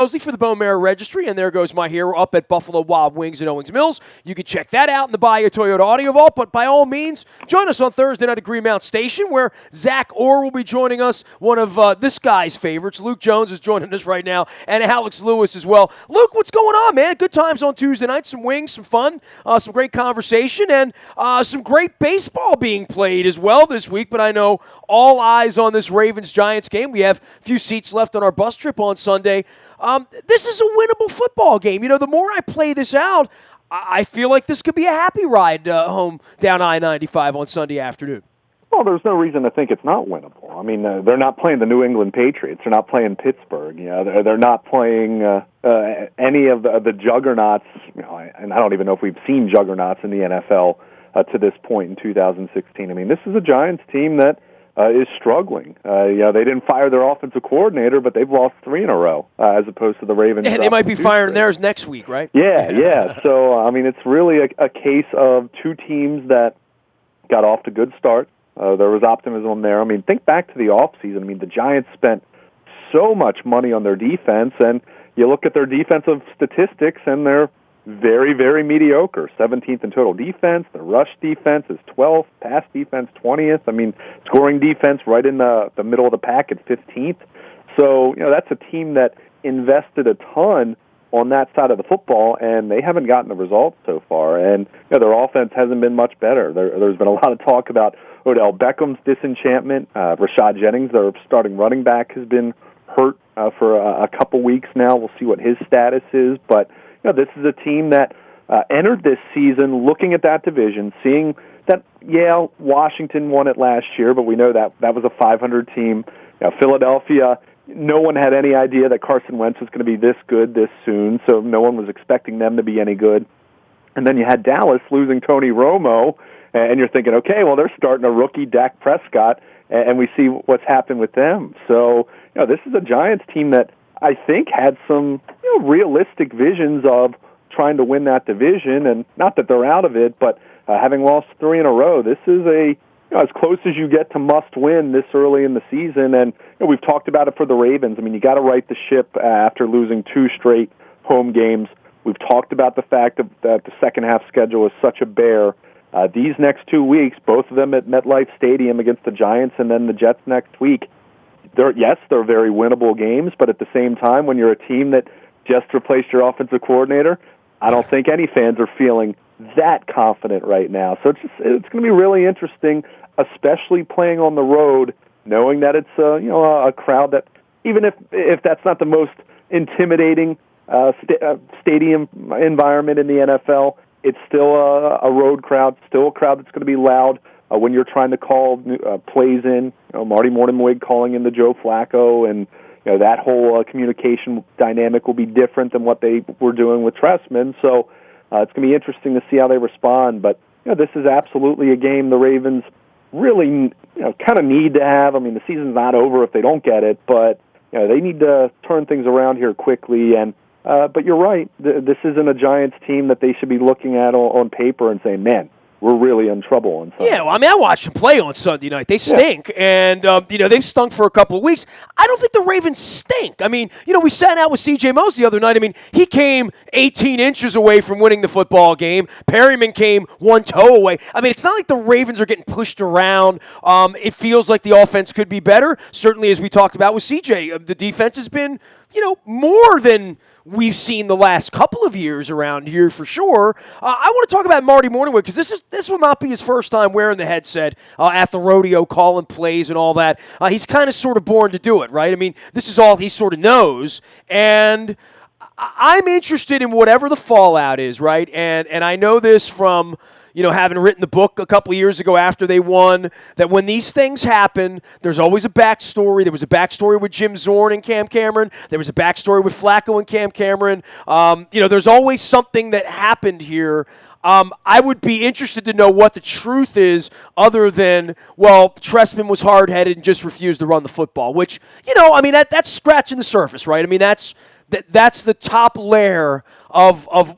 Mosley for the Bone Marrow Registry, and there goes my hero up at Buffalo Wild Wings and Owings Mills. You can check that out in the Bahia Toyota Audio Vault, but by all means, join us on Thursday night at Greenmount Station, where Zach Orr will be joining us, one of this guy's favorites. Luke Jones is joining us right now, and Alex Lewis as well. Luke, what's going on, man? Good times on Tuesday night, some wings, some fun, some great conversation, and some great baseball being played as well this week, but I know all eyes on this Ravens-Giants game. We have a few seats left on our bus trip on Sunday. This is a winnable football game. You know, the more I play this out, I feel like this could be a happy ride home down I-95 on Sunday afternoon. Well, there's no reason to think it's not winnable. I mean, they're not playing the New England Patriots. They're not playing Pittsburgh. You know, they're not playing any of the juggernauts. You know, and I don't even know if we've seen juggernauts in the NFL to this point in 2016. I mean, this is a Giants team that is struggling. They didn't fire their offensive coordinator, but they've lost 3 in a row, as opposed to the Ravens. And they might be firing theirs next week, right? Yeah. So, I mean, it's really a case of two teams that got off to good starts. There was optimism there. I mean, think back to the offseason. I mean, the Giants spent so much money on their defense, and you look at their defensive statistics, and they're very, very mediocre. 17th in total defense. The rush defense is 12th. Pass defense 20th. I mean, scoring defense right in the middle of the pack at 15th. So, you know, that's a team that invested a ton on that side of the football, and they haven't gotten the results so far. And you know, their offense hasn't been much better. There's been a lot of talk about Odell Beckham's disenchantment. Rashad Jennings, their starting running back, has been hurt for a couple weeks now. We'll see what his status is, but you know, this is a team that entered this season looking at that division, seeing that, Washington won it last year, but we know that was a 500 team. You know, Philadelphia, no one had any idea that Carson Wentz was going to be this good this soon, so no one was expecting them to be any good. And then you had Dallas losing Tony Romo, and you're thinking, okay, well, they're starting a rookie, Dak Prescott, and we see what's happened with them. So, you know, this is a Giants team that I think had some realistic visions of trying to win that division, and not that they're out of it, but having lost 3 in a row, this is as close as you get to must win this early in the season. And we've talked about it for the Ravens. I mean, you got to right the ship after losing 2 straight home games. We've talked about the fact that the second half schedule is such a bear. These next 2 weeks, both of them at MetLife Stadium against the Giants and then the Jets next week, they're very winnable games, but at the same time, when you're a team that just replaced your offensive coordinator, I don't think any fans are feeling that confident right now. So it's going to be really interesting, especially playing on the road, knowing that it's a crowd that, even if that's not the most intimidating stadium environment in the NFL, it's still a road crowd, still a crowd that's going to be loud. When you're trying to call plays in, Marty Mornhinweg calling in the Joe Flacco, and that whole communication dynamic will be different than what they were doing with Trestman. So it's going to be interesting to see how they respond. But this is absolutely a game the Ravens really kind of need to have. I mean, the season's not over if they don't get it, but they need to turn things around here quickly. And but you're right, this isn't a Giants team that they should be looking at on paper and saying, man, we're really in trouble on Sunday. Yeah, well, I mean, I watched them play on Sunday night. They stink, and, they've stunk for a couple of weeks. I don't think the Ravens stink. I mean, we sat out with C.J. Mosley the other night. I mean, he came 18 inches away from winning the football game. Perryman came 1 toe away. I mean, it's not like the Ravens are getting pushed around. It feels like the offense could be better. Certainly, as we talked about with C.J., the defense has been, more than we've seen the last couple of years around here for sure. I want to talk about Marty Mornhinweg because this will not be his first time wearing the headset at the rodeo, calling plays and all that. He's kind of sort of born to do it, right? I mean, this is all he sort of knows, and I'm interested in whatever the fallout is, right? And I know this from having written the book a couple of years ago after they won, that when these things happen, there's always a backstory. There was a backstory with Jim Zorn and Cam Cameron. There was a backstory with Flacco and Cam Cameron. There's always something that happened here. I would be interested to know what the truth is other than, Trestman was hard-headed and just refused to run the football, which, that's scratching the surface, right? I mean, that's the top layer of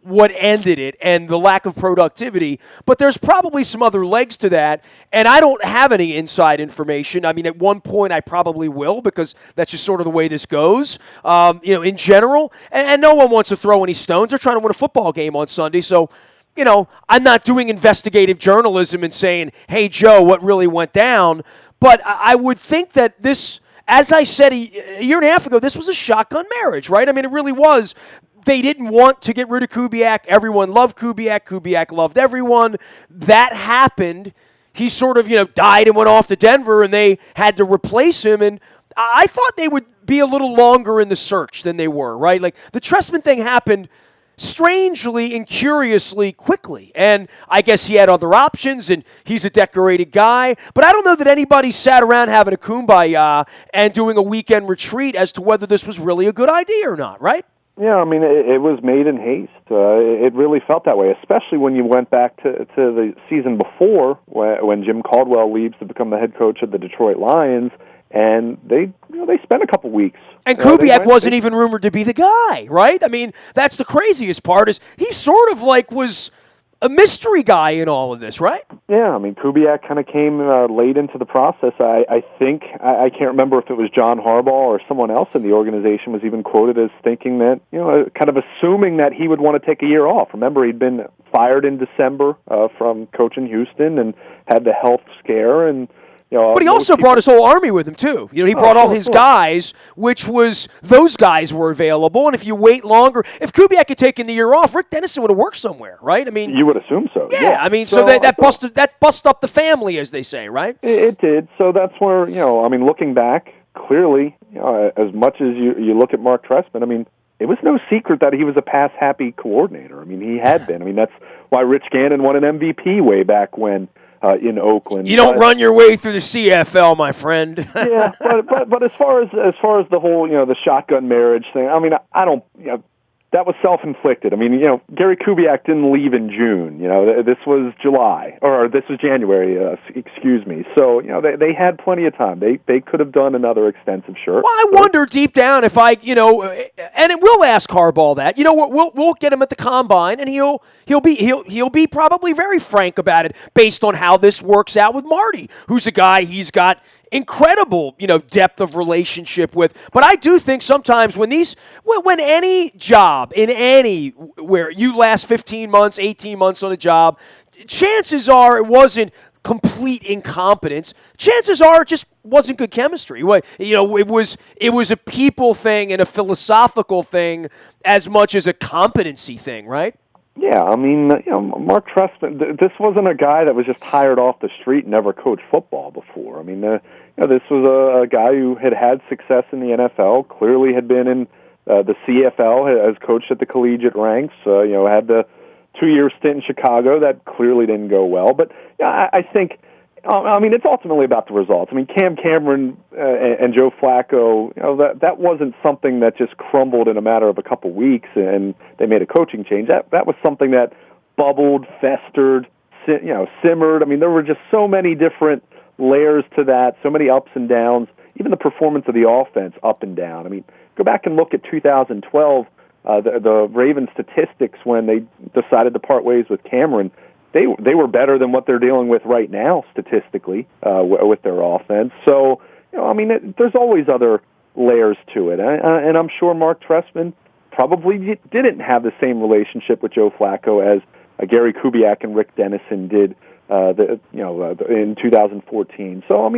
what ended it and the lack of productivity. But there's probably some other legs to that, and I don't have any inside information. I mean, at one point I probably will, because that's just sort of the way this goes, in general. And no one wants to throw any stones. They're trying to win a football game on Sunday, so I'm not doing investigative journalism and saying, hey, Joe, what really went down? But I would think that this, as I said a year and a half ago, this was a shotgun marriage, right? I mean, it really was. They didn't want to get rid of Kubiak. Everyone loved Kubiak. Kubiak loved everyone. That happened. He sort of, died and went off to Denver, and they had to replace him. And I thought they would be a little longer in the search than they were, right? Like, the Trestman thing happened strangely and curiously quickly. And I guess he had other options, and he's a decorated guy. But I don't know that anybody sat around having a kumbaya and doing a weekend retreat as to whether this was really a good idea or not, right? Yeah, I mean, it was made in haste. It really felt that way, especially when you went back to the season before when Jim Caldwell leaves to become the head coach of the Detroit Lions. And they spent a couple weeks. And Kubiak wasn't even rumored to be the guy, right? I mean, that's the craziest part, is he sort of was a mystery guy in all of this, right? Yeah, I mean, Kubiak kind of came late into the process. I think, I can't remember if it was John Harbaugh or someone else in the organization was even quoted as thinking that, kind of assuming that he would want to take a year off. Remember, he'd been fired in December from coaching Houston and had the health scare, and but he also brought his whole army with him, too. He brought all his guys, which was, those guys were available. And if you wait longer, if Kubiak had taken the year off, Rick Dennison would have worked somewhere, right? I mean, you would assume so. Yeah, I mean, so that busted up the family, as they say, right? It did. So that's where, looking back, clearly, as much as you look at Mark Trestman, I mean, it was no secret that he was a pass-happy coordinator. I mean, he had been. I mean, that's why Rich Gannon won an MVP way back when. In Oakland, you don't run your way through the CFL, my friend. Yeah, but as far as the whole the shotgun marriage thing, I mean, I don't. That was self-inflicted. I mean, Gary Kubiak didn't leave in June. This was July, or this was January. Excuse me. So, they had plenty of time. They could have done another extensive search. Well, I wonder deep down if and we'll ask Harbaugh that. We'll get him at the combine, and he'll be probably very frank about it based on how this works out with Marty, who's a guy he's got incredible, depth of relationship with. But I do think sometimes when any job in anywhere you last 15 months, 18 months on a job, chances are it wasn't complete incompetence. Chances are it just wasn't good chemistry. It was a people thing and a philosophical thing as much as a competency thing, right? Yeah, I mean, Mark Trestman, this wasn't a guy that was just hired off the street and never coached football before. I mean, this was a guy who had success in the NFL, clearly had been in the CFL, has coached at the collegiate ranks, had the 2-year stint in Chicago that clearly didn't go well. But I think, it's ultimately about the results. I mean, Cam Cameron and Joe Flacco, that wasn't something that just crumbled in a matter of a couple weeks and they made a coaching change. That was something that bubbled, festered, simmered. I mean, there were just so many different layers to that, so many ups and downs, even the performance of the offense up and down. I mean, go back and look at 2012, the Ravens statistics when they decided to part ways with Cameron. They were better than what they're dealing with right now statistically with their offense. So, there's always other layers to it. And I'm sure Mark Trestman probably didn't have the same relationship with Joe Flacco as Gary Kubiak and Rick Dennison did in 2014. So,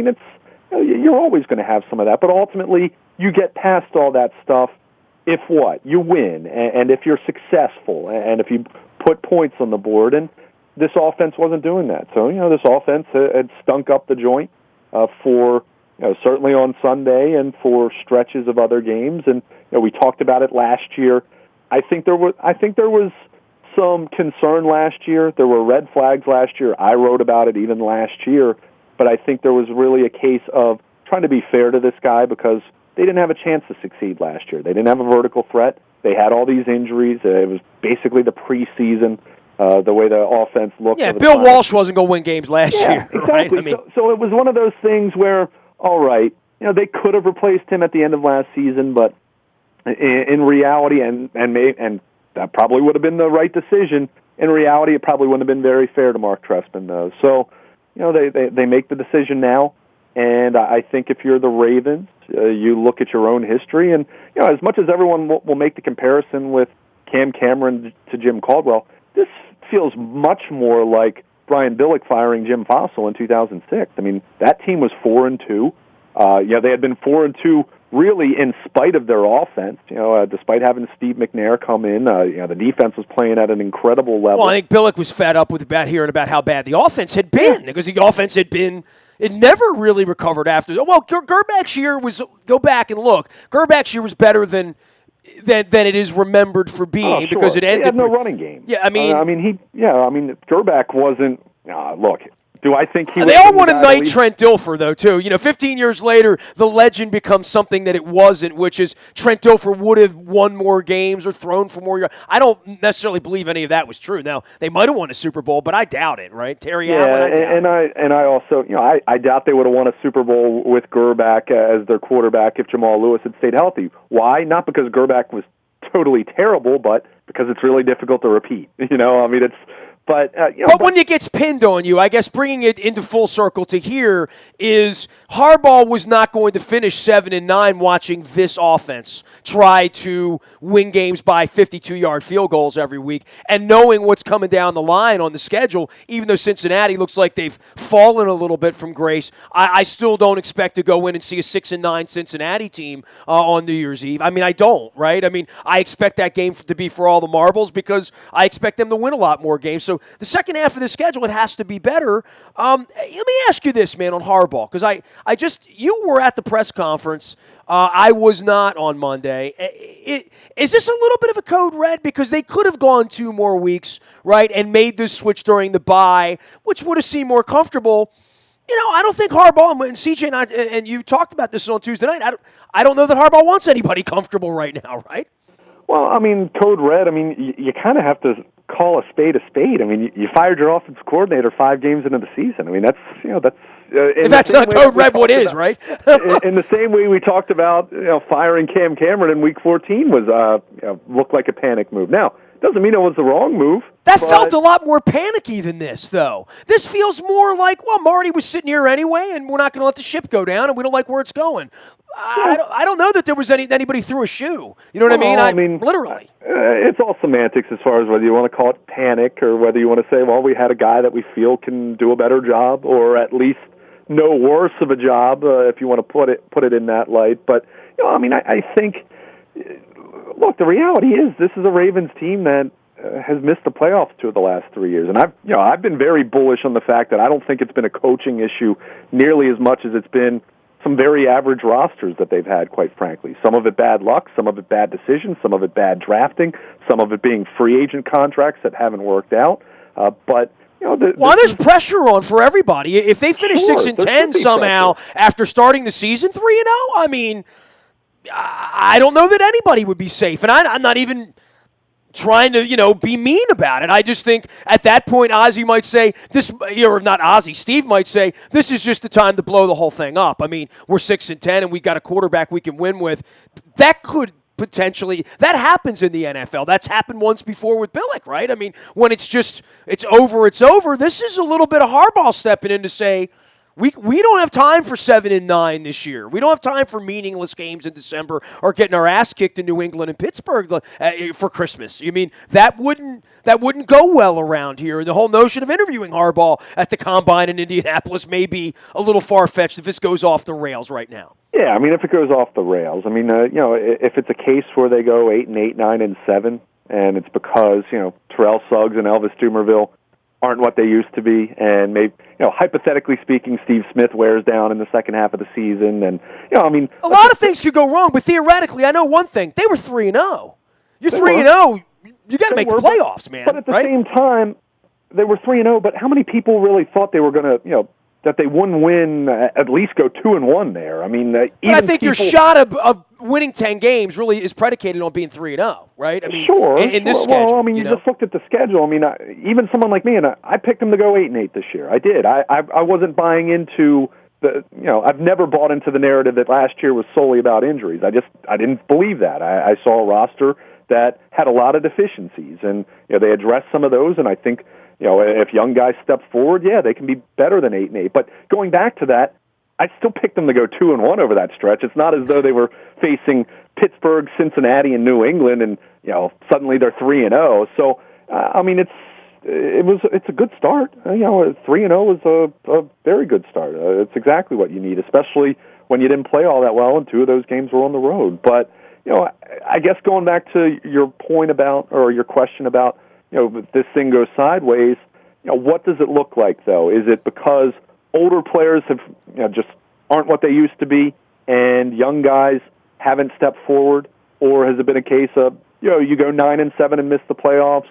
you're always going to have some of that. But ultimately, you get past all that stuff if what? You win. And if you're successful. And if you put points on the board. And this offense wasn't doing that. So, this offense had stunk up the joint for certainly on Sunday and for stretches of other games. And we talked about it last year. I think there was some concern last year. There were red flags last year. I wrote about it even last year. But I think there was really a case of trying to be fair to this guy because they didn't have a chance to succeed last year. They didn't have a vertical threat. They had all these injuries. It was basically the preseason. The way the offense looked. Yeah, Bill Walsh wasn't going to win games last year. Exactly. Right? So it was one of those things where, all right, they could have replaced him at the end of last season, but in reality, and the that probably would have been the right decision. In reality, it probably wouldn't have been very fair to Mark Trestman, though. So, they make the decision now, and I think if you're the Ravens, you look at your own history, and as much as everyone will make the comparison with Cam Cameron to Jim Caldwell, this feels much more like Brian Billick firing Jim Fossil in 2006. I mean, that team was 4-2. They had been 4-2 really in spite of their offense. Despite having Steve McNair come in, the defense was playing at an incredible level. Well, I think Billick was fed up with hearing about how bad the offense had been, because the offense had been. It never really recovered after. Well, Gerbach's year was. Go back and look. Gerbach's year was better than it is remembered for being, sure. because it ended. He had no running game. Yeah, I mean, Gerbach wasn't. Look. Do I think he? They all want to knight Trent Dilfer, though, too. 15 years later, the legend becomes something that it wasn't, which is Trent Dilfer would have won more games or thrown for more yards. I don't necessarily believe any of that was true. Now, they might have won a Super Bowl, but I doubt it, right? Terry Allen, I doubt it. And I also, I doubt they would have won a Super Bowl with Gerbach as their quarterback if Jamal Lewis had stayed healthy. Why? Not because Gerbach was totally terrible, but because it's really difficult to repeat. It's. But when it gets pinned on you, I guess bringing it into full circle to here is Harbaugh was not going to finish 7-9 watching this offense try to win games by 52-yard field goals every week, and knowing what's coming down the line on the schedule. Even though Cincinnati looks like they've fallen a little bit from grace, I still don't expect to go in and see a 6-9 Cincinnati team on New Year's Eve. I mean, I don't, right? I mean, I expect that game to be for all the marbles, because I expect them to win a lot more games. So the second half of the schedule, it has to be better. Let me ask you this, man, on Harbaugh, because you were at the press conference. I was not on Monday. Is this a little bit of a code red? Because they could have gone 2 more weeks, right, and made this switch during the bye, which would have seemed more comfortable. I don't think Harbaugh, and CJ and you talked about this on Tuesday night, I don't know that Harbaugh wants anybody comfortable right now, right? Well, I mean, code red, I mean, you kind of have to call a spade a spade. I mean, you fired your offensive coordinator 5 games into the season. I mean, that's. If that's not code red, what is, right? In the same way we talked about, firing Cam Cameron in Week 14 was looked like a panic move. Now, doesn't mean it was the wrong move. That felt a lot more panicky than this, though. This feels more like, well, Marty was sitting here anyway, and we're not going to let the ship go down, and we don't like where it's going. I don't know that there was anybody threw a shoe. You know what I mean? Literally. It's all semantics as far as whether you want to call it panic or whether you want to say, well, we had a guy that we feel can do a better job, or at least no worse of a job, if you want to put it in that light. But I think, look, the reality is this is a Ravens team that has missed the playoffs 2 of the last 3 years, and I've been very bullish on the fact that I don't think it's been a coaching issue nearly as much as it's been some very average rosters that they've had, quite frankly. Some of it bad luck, some of it bad decisions, some of it bad drafting, some of it being free agent contracts that haven't worked out. But there's pressure on for everybody. If they finish 6-10 somehow after starting the season 3-0, I mean, I don't know that anybody would be safe, and I'm not even trying to, be mean about it. I just think at that point, Ozzie might say this, or not Ozzie, Steve might say this is just the time to blow the whole thing up. I mean, we're 6-10 and we got a quarterback we can win with. That could potentially, that happens in the NFL. That's happened once before with Billick, right? I mean, when it's over. This is a little bit of Harbaugh stepping in to say, We don't have time for 7-9 this year. We don't have time for meaningless games in December or getting our ass kicked in New England and Pittsburgh for Christmas. I mean, that wouldn't go well around here. And the whole notion of interviewing Harbaugh at the Combine in Indianapolis may be a little far-fetched if this goes off the rails right now. Yeah, I mean, if it goes off the rails, I mean, if it's a case where they go 8-8, 9-7, and it's because Terrell Suggs and Elvis Dumervil aren't what they used to be, and maybe, hypothetically speaking, Steve Smith wears down in the second half of the season, and a lot of things could go wrong, but theoretically, I know one thing: they were 3-0. You're 3-0. You got to make the playoffs, man. But at the right? same time, they were 3-0. But how many people really thought they were going to, that they wouldn't win, at least go 2-1 there? I mean, but I think your shot of winning 10 games really is predicated on being 3-0, right? I mean, sure. In this schedule. Well, I mean, you just looked at the schedule. I mean, even someone like me, and I picked them to go 8-8 this year. I did. I wasn't buying into the, I've never bought into the narrative that last year was solely about injuries. I didn't believe that. I saw a roster that had a lot of deficiencies, and they addressed some of those. And I think if young guys step forward, they can be better than 8-8. But going back to that, I'd still pick them to go 2-1 over that stretch. It's not as though they were facing Pittsburgh, Cincinnati, and New England, and suddenly they're 3-0. So I mean, it's a good start. 3-0 is a very good start. It's exactly what you need, especially when you didn't play all that well, and 2 of those games were on the road. But I guess going back to your point about, or your question about, this thing goes sideways. What does it look like though? Is it because older players have just aren't what they used to be, and young guys haven't stepped forward, or has it been a case of you go 9-7 and miss the playoffs?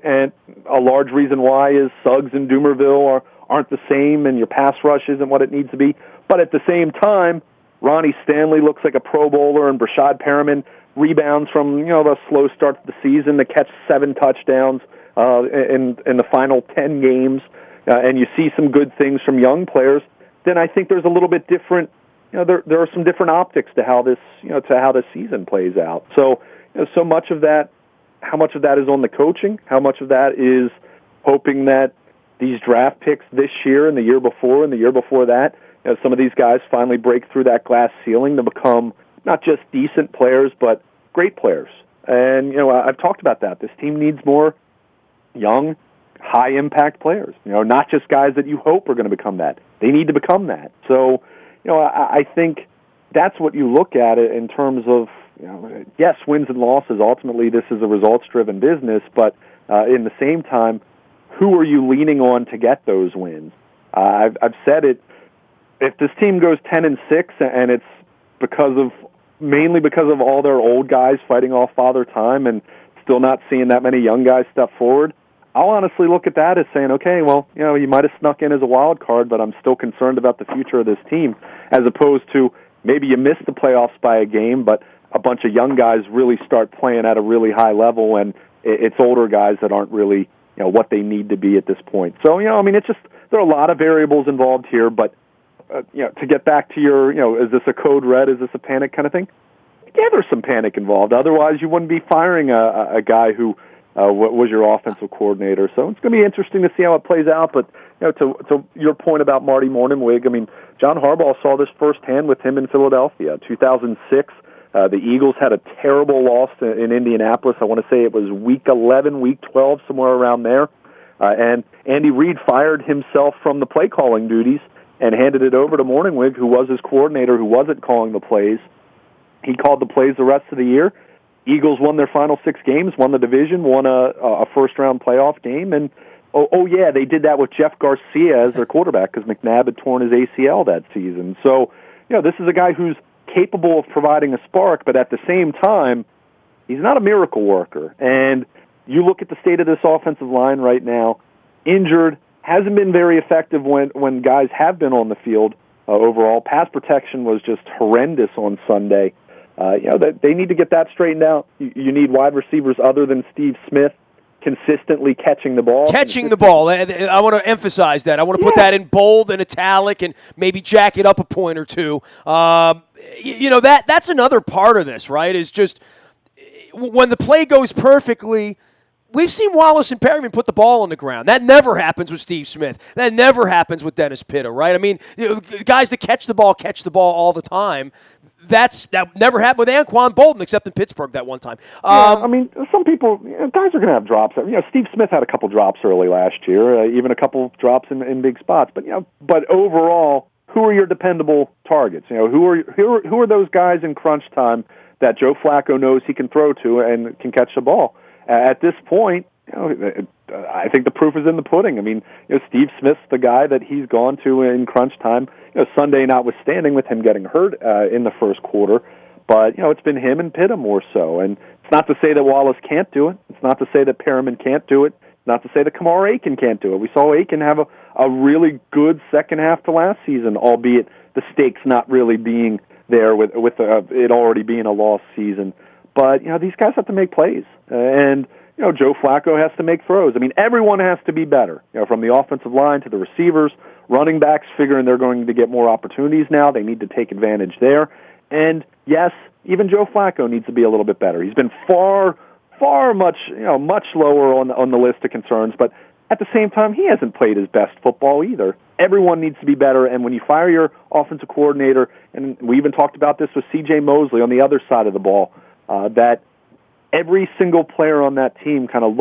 And a large reason why is Suggs and Doomerville aren't the same, and your pass rush isn't what it needs to be. But at the same time, Ronnie Stanley looks like a Pro Bowler, and Brashad Perriman rebounds from the slow start to the season to catch 7 touchdowns in the final 10 games, and you see some good things from young players. Then I think there's a little bit different. There are some different optics to how this season plays out. So so much of that. How much of that is on the coaching? How much of that is hoping that these draft picks this year and the year before and the year before that, some of these guys finally break through that glass ceiling to become not just decent players, but great players. And, I've talked about that. This team needs more young, high-impact players, not just guys that you hope are going to become that. They need to become that. So, I think that's what you look at it in terms of, yes, wins and losses. Ultimately, this is a results-driven business, but in the same time, who are you leaning on to get those wins? I've said it. If this team goes 10-6, and it's mainly because of all their old guys fighting off Father Time and still not seeing that many young guys step forward, I'll honestly look at that as saying, okay, well, you might have snuck in as a wild card, but I'm still concerned about the future of this team, as opposed to maybe you missed the playoffs by a game, but a bunch of young guys really start playing at a really high level, and it's older guys that aren't really, what they need to be at this point. So, it's just, there are a lot of variables involved here, but, to get back to your, is this a code red, is this a panic kind of thing? Yeah, there's some panic involved. Otherwise, you wouldn't be firing a guy who was your offensive coordinator. So it's going to be interesting to see how it plays out. But to your point about Marty Mornhinweg, John Harbaugh saw this firsthand with him in Philadelphia. 2006, the Eagles had a terrible loss in Indianapolis. I want to say it was week 11, week 12, somewhere around there. And Andy Reid fired himself from the play calling duties and handed it over to Mornhinweg, who was his coordinator, who wasn't calling the plays. He called the plays the rest of the year. Eagles won their final 6 games, won the division, won a first-round playoff game, and they did that with Jeff Garcia as their quarterback because McNabb had torn his ACL that season. So, this is a guy who's capable of providing a spark, but at the same time, he's not a miracle worker. And you look at the state of this offensive line right now, injured, hasn't been very effective when guys have been on the field overall. Pass protection was just horrendous on Sunday. They need to get that straightened out. You need wide receivers other than Steve Smith consistently catching the ball. Catching the ball. I want to emphasize that. I want to put that in bold and italic and maybe jack it up a point or two. That's another part of this, right, is just when the play goes perfectly, we've seen Wallace and Perryman put the ball on the ground. That never happens with Steve Smith. That never happens with Dennis Pitta, right? Guys that catch the ball all the time. That never happened with Anquan Bolden, except in Pittsburgh that one time. Some people, guys are going to have drops. Steve Smith had a couple drops early last year, even a couple drops in big spots. But overall, who are your dependable targets? Who are those guys in crunch time that Joe Flacco knows he can throw to and can catch the ball? At this point, I think the proof is in the pudding. Steve Smith's the guy that he's gone to in crunch time. Sunday notwithstanding, with him getting hurt in the first quarter, but it's been him and Pitta more so. And it's not to say that Wallace can't do it. It's not to say that Perriman can't do it. It's not to say that Kamar Aiken can't do it. We saw Aiken have a really good second half to last season, albeit the stakes not really being there with it already being a lost season. But these guys have to make plays, and Joe Flacco has to make throws. Everyone has to be better, from the offensive line to the receivers, running backs, figuring they're going to get more opportunities now. They need to take advantage there. And yes, even Joe Flacco needs to be a little bit better. He's been far much lower on the list of concerns. But at the same time, he hasn't played his best football either. Everyone needs to be better, and when you fire your offensive coordinator, and we even talked about this with C.J. Mosley on the other side of the ball, that every single player on that team kind of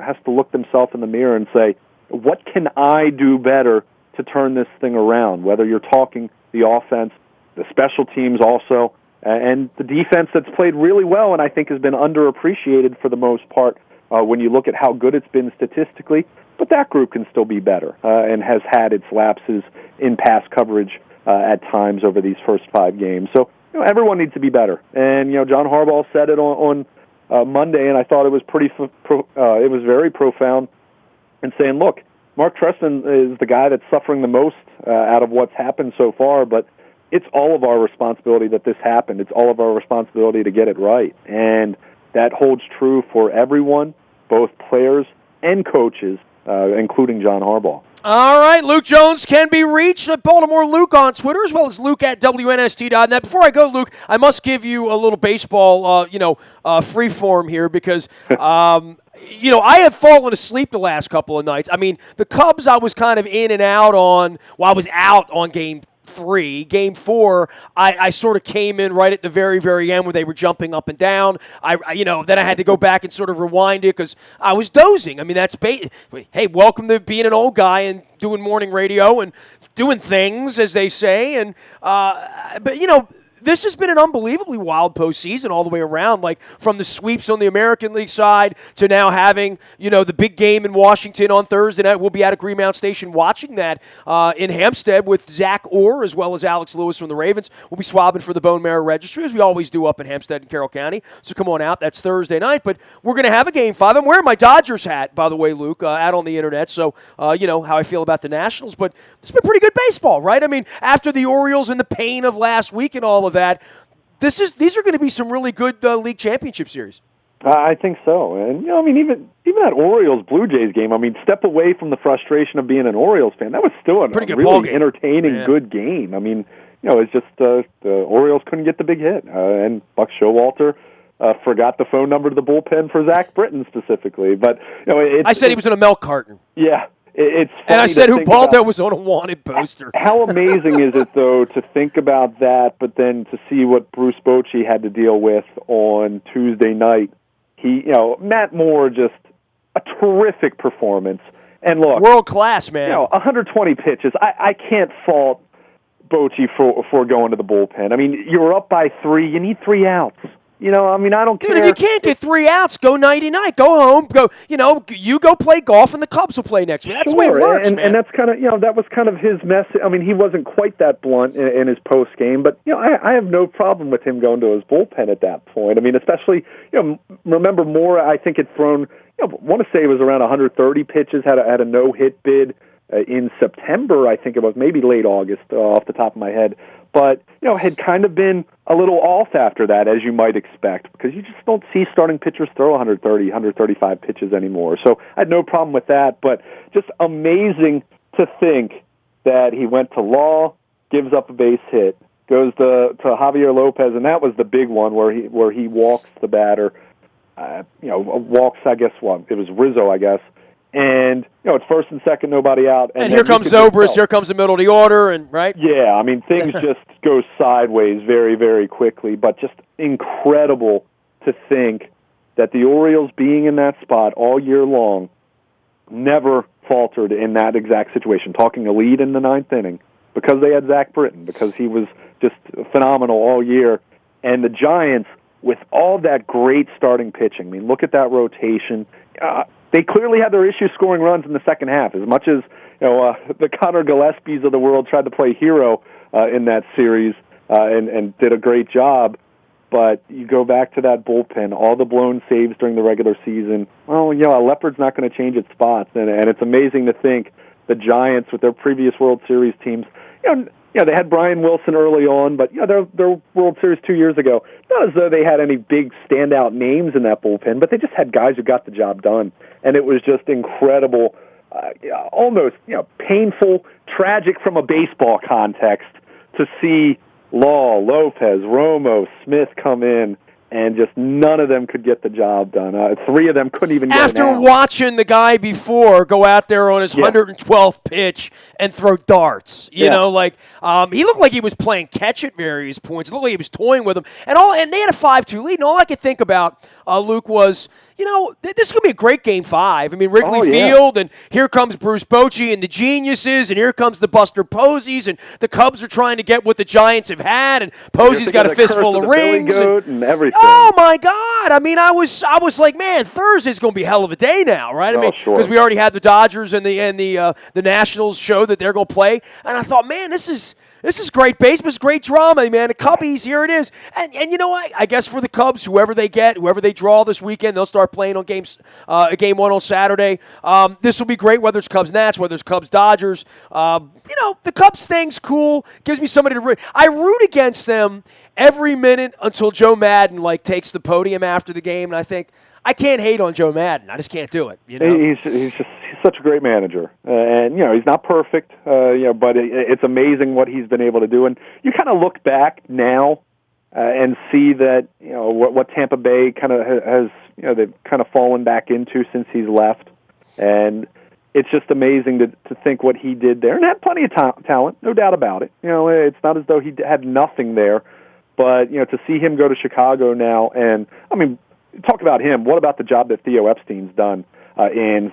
has to look themselves in the mirror and say, what can I do better to turn this thing around? Whether you're talking the offense, the special teams also, and the defense that's played really well and I think has been underappreciated for the most part when you look at how good it's been statistically. But that group can still be better and has had its lapses in pass coverage at times over these first 5 games. So everyone needs to be better. And John Harbaugh said it on Monday, and I thought it was it was very profound in saying, look, Mark Trestman is the guy that's suffering the most out of what's happened so far, but it's all of our responsibility that this happened. It's all of our responsibility to get it right. And that holds true for everyone, both players and coaches, including John Harbaugh. All right, Luke Jones can be reached at Baltimore Luke on Twitter, as well as Luke at WNST.net. Before I go, Luke, I must give you a little baseball, free form here because, I have fallen asleep the last couple of nights. I mean, the Cubs I was kind of in and out on. Well, I was out on Game 3. Game 4, I sort of came in right at the very, very end where they were jumping up and down. Then I had to go back and sort of rewind it because I was dozing. I mean, hey, welcome to being an old guy and doing morning radio and doing things, as they say. And this has been an unbelievably wild postseason all the way around, like from the sweeps on the American League side to now having, the big game in Washington on Thursday night. We'll be at a Greenmount Station watching that in Hampstead with Zach Orr as well as Alex Lewis from the Ravens. We'll be swabbing for the Bone Marrow Registry, as we always do up in Hampstead and Carroll County. So come on out. That's Thursday night. But we're going to have a Game 5. I'm wearing my Dodgers hat, by the way, Luke, out on the internet. So, how I feel about the Nationals. But it's been pretty good baseball, right? I mean, after the Orioles and the pain of last week and all of that, these are going to be some really good league championship series. I think so. And, even that Orioles-Blue Jays game, step away from the frustration of being an Orioles fan. That was still a really entertaining, good game. It's just the Orioles couldn't get the big hit. And Buck Showalter forgot the phone number to the bullpen for Zach Britton specifically. But, I said he was in a milk carton. Yeah. It's funny and I said Ubaldo was on a wanted poster. How amazing is it, though, to think about that, but then to see what Bruce Bochy had to deal with on Tuesday night. Matt Moore, just a terrific performance. And look, world class, man. 120 pitches. I can't fault Bochy for going to the bullpen. You're up by 3. You need 3 outs. I don't care. Dude, if you can't get 3 outs, go nighty-night. Go home. You go play golf, and the Cubs will play next week. That's the way it works, man. And that's kind of, that was kind of his message. He wasn't quite that blunt in his post game, but I have no problem with him going to his bullpen at that point. Especially, remember Moore. I think had thrown. I want to say it was around 130 pitches. Had a no-hit bid in September. I think it was maybe late August, off the top of my head. But, had kind of been a little off after that, as you might expect, because you just don't see starting pitchers throw 130, 135 pitches anymore. So I had no problem with that, but just amazing to think that he went to Law, gives up a base hit, goes to Javier Lopez, and that was the big one where he walks the batter, walks, I guess, it was Rizzo, I guess. And, it's first and second, nobody out. And here comes Zobrist, here comes the middle of the order, and right? Yeah, things just go sideways very, very quickly, but just incredible to think that the Orioles being in that spot all year long never faltered in that exact situation, talking a lead in the 9th inning, because they had Zach Britton, because he was just phenomenal all year. And the Giants, with all that great starting pitching, look at that rotation. They clearly had their issues scoring runs in the second half. As much as the Connor Gillespies of the world tried to play hero in that series and did a great job, but you go back to that bullpen, all the blown saves during the regular season. Well, a leopard's not going to change its spots, and it's amazing to think the Giants with their previous World Series teams. They had Brian Wilson early on, but their World Series 2 years ago, not as though they had any big standout names in that bullpen, but they just had guys who got the job done. And it was just incredible, almost painful, tragic from a baseball context to see Law, Lopez, Romo, Smith come in and just none of them could get the job done. Three of them couldn't even get After an out. watching the guy before go out there on his 112th pitch and throw darts, you know, like he looked like he was playing catch at various points. It looked like he was toying with him, and they had a 5-2 lead. And all I could think about, Luke, was, you know, this is going to be a great Game 5. I mean, Wrigley Field, and here comes Bruce Bochy and the geniuses, and here comes the Buster Posies, and the Cubs are trying to get what the Giants have had, and Posey's got a fistful of rings. And everything. Oh, my God. I mean, I was like, man, Thursday's going to be a hell of a day now, right? I mean, because we already had the Dodgers and the Nationals show that they're going to play, and I thought, man, this is great baseball. It's great drama, man. The Cubbies, here it is. And you know what? I guess for the Cubs, whoever they get, whoever they draw this weekend, they'll start playing on Game 1 on Saturday. This will be great, whether it's Cubs-Nats, whether it's Cubs-Dodgers. You know, the Cubs thing's cool. Gives me somebody to root. I root against them every minute until Joe Madden, takes the podium after the game, and I think, I can't hate on Joe Madden. I just can't do it. You know, he's such a great manager, and you know he's not perfect. But it's amazing what he's been able to do. And you kind of look back now and see that what Tampa Bay kind of has they've kind of fallen back into since he's left, and it's just amazing to think what he did there. And had plenty of talent, no doubt about it. It's not as though he had nothing there, but to see him go to Chicago now, and I mean. Talk about him. What about the job that Theo Epstein's done in,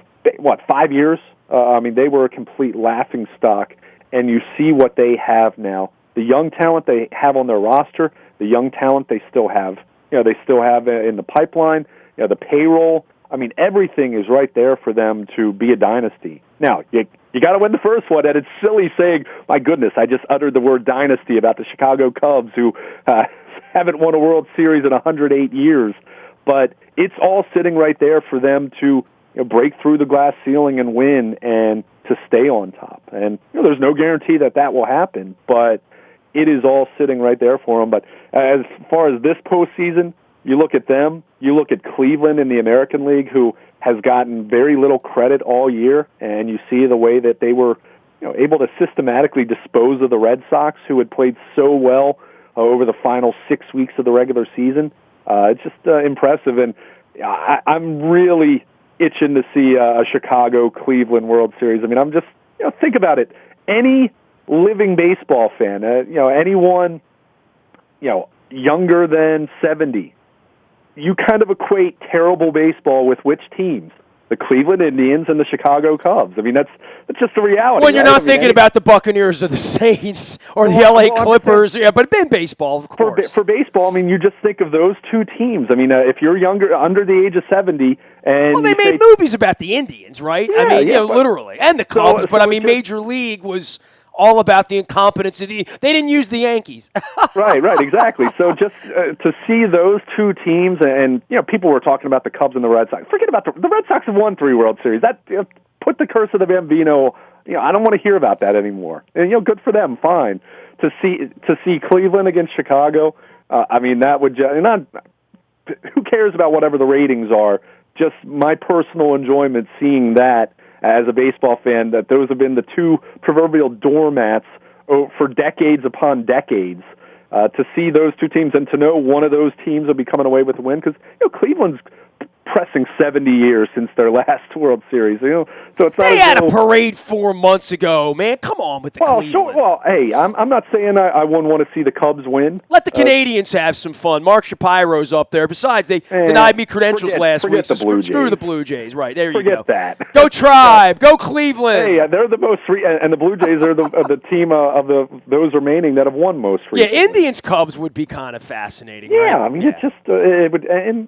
5 years? I mean, they were a complete laughingstock, and you see what they have now. The young talent they have on their roster, the young talent they still have. They still have in the pipeline, the payroll. I mean, everything is right there for them to be a dynasty. Now, you got to win the first one, and it's silly saying, my goodness, I just uttered the word dynasty about the Chicago Cubs, who haven't won a World Series in 108 years. But it's all sitting right there for them to break through the glass ceiling and win and to stay on top. And there's no guarantee that will happen, but it is all sitting right there for them. But as far as this postseason, you look at them, you look at Cleveland in the American League, who has gotten very little credit all year, and you see the way that they were able to systematically dispose of the Red Sox, who had played so well over the final 6 weeks of the regular season. It's just impressive, and I'm really itching to see a Chicago-Cleveland World Series. I mean, I'm just, think about it. Any living baseball fan, anyone, younger than 70, you kind of equate terrible baseball with which teams? The Cleveland Indians and the Chicago Cubs. I mean, that's just the reality. When you're not thinking about the Buccaneers or the Saints or the LA Clippers, but in baseball, of course. For baseball, I mean, you just think of those two teams. I mean, if you're younger, under the age of 70, and they made movies about the Indians, right? Yeah, I mean, literally, and the Cubs. But I mean, Major League was all about the incompetence of they didn't use the Yankees. right, exactly. So just to see those two teams, and people were talking about the Cubs and the Red Sox. Forget about the Red Sox have won 3 World Series. That put the curse of the Bambino. I don't want to hear about that anymore. And good for them, fine. To see Cleveland against Chicago, I mean that would who cares about whatever the ratings are? Just my personal enjoyment seeing that. As a baseball fan, that those have been the two proverbial doormats for decades upon decades. To see those two teams and to know one of those teams will be coming away with a win, because Cleveland's pressing 70 years since their last World Series. So it's not. They had a parade 4 months ago, man. Come on with the Cleveland. Well, hey, I'm not saying I wouldn't want to see the Cubs win. Let the Canadians have some fun. Mark Shapiro's up there. Besides, they denied me credentials last week. So screw the Blue Jays. Right, there you go. Forget that. Go Tribe. Go Cleveland. Hey, they're the most and the Blue Jays are the team of those remaining that have won most recently. Yeah, Indians-Cubs would be kind of fascinating. Yeah, right? I mean, it just it would, and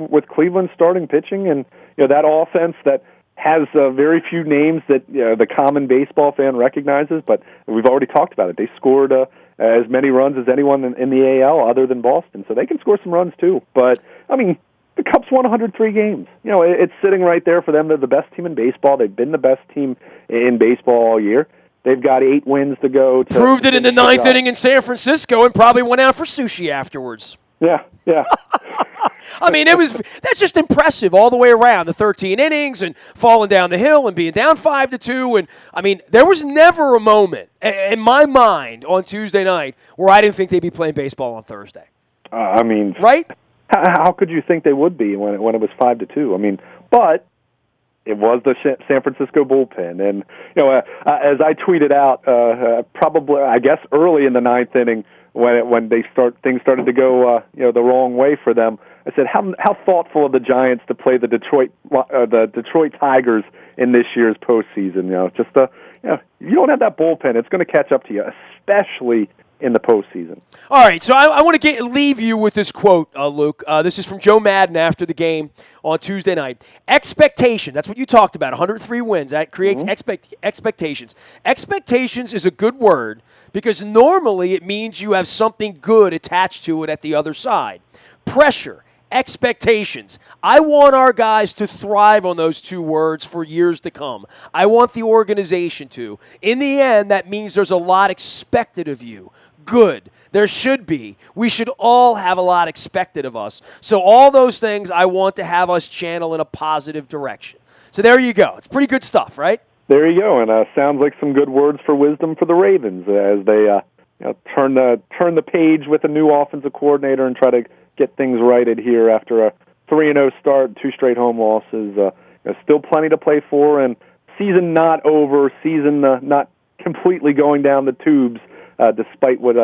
with Cleveland starting pitching and that offense that has very few names that the common baseball fan recognizes, but we've already talked about it. They scored as many runs as anyone in the AL other than Boston, so they can score some runs too. But I mean, the Cubs won 103 games. It's sitting right there for them. They're the best team in baseball. They've been the best team in baseball all year. They've got 8 wins to go. Proved it in the 9th inning in San Francisco and probably went out for sushi afterwards. Yeah. I mean, that's just impressive all the way around. The 13 innings and falling down the hill and being down 5-2. And I mean, there was never a moment in my mind on Tuesday night where I didn't think they'd be playing baseball on Thursday. I mean, right? How could you think they would be when it was 5-2? I mean, but it was the San Francisco bullpen, and as I tweeted out, probably I guess early in the ninth inning when things started to go the wrong way for them. I said, how thoughtful of the Giants to play the Detroit Tigers in this year's postseason. You don't have that bullpen, it's going to catch up to you, especially in the postseason. All right, so I want to leave you with this quote, Luke. This is from Joe Madden after the game on Tuesday night. Expectation, that's what you talked about, 103 wins. That creates expectations. Expectations is a good word because normally it means you have something good attached to it at the other side. Pressure, expectations. I want our guys to thrive on those two words for years to come. I want the organization to. In the end, that means there's a lot expected of you. Good. There should be. We should all have a lot expected of us. So all those things I want to have us channel in a positive direction. So there you go. It's pretty good stuff, right? There you go. And sounds like some good words for wisdom for the Ravens as they turn the page with a new offensive coordinator and try to get things righted here after a 3-0 start, 2 straight home losses. Still plenty to play for, and season not over, season not completely going down the tubes, despite what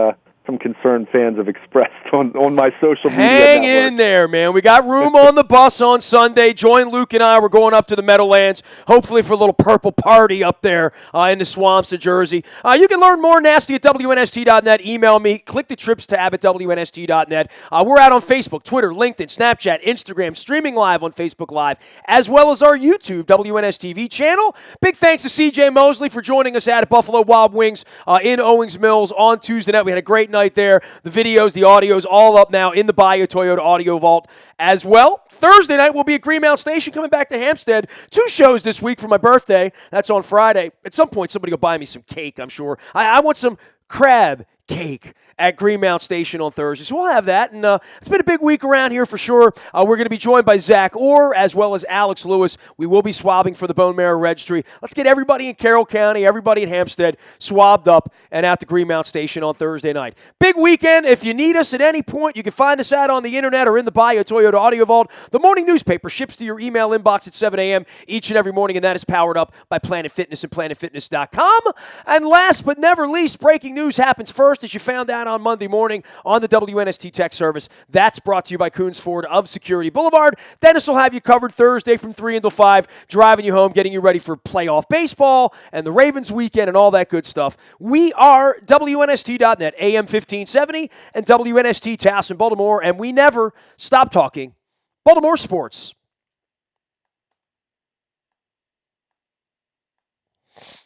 some concerned fans have expressed on my social media Hang network. in there, man. We got room on the bus on Sunday. Join Luke and I. We're going up to the Meadowlands, hopefully for a little purple party up there in the swamps of Jersey. You can learn more nasty at WNST.net. Email me. Click the trips tab at WNST.net. We're out on Facebook, Twitter, LinkedIn, Snapchat, Instagram, streaming live on Facebook Live, as well as our YouTube WNSTV channel. Big thanks to CJ Mosley for joining us at Buffalo Wild Wings in Owings Mills on Tuesday night. We had a great night there. The videos, the audios, all up now in the Bayou Toyota Audio Vault as well. Thursday night we'll be at Greenmount Station coming back to Hampstead. 2 shows this week for my birthday. That's on Friday. At some point somebody will buy me some cake, I'm sure. I want some crab cake at Greenmount Station on Thursday. So we'll have that. And it's been a big week around here for sure. We're going to be joined by Zach Orr as well as Alex Lewis. We will be swabbing for the Bone Marrow Registry. Let's get everybody in Carroll County, everybody in Hampstead swabbed up and out to Greenmount Station on Thursday night. Big weekend. If you need us at any point, you can find us out on the internet or in the Bayou Toyota Audio Vault. The morning newspaper ships to your email inbox at 7 a.m. each and every morning, and that is powered up by Planet Fitness and PlanetFitness.com. And last but never least, breaking news happens first, as you found out on Monday morning on the WNST Tech Service. That's brought to you by Coons Ford of Security Boulevard. Dennis will have you covered Thursday from 3 until 5, driving you home, getting you ready for playoff baseball and the Ravens weekend and all that good stuff. We are WNST.net, AM 1570, and WNST Towson, Baltimore, and we never stop talking Baltimore sports.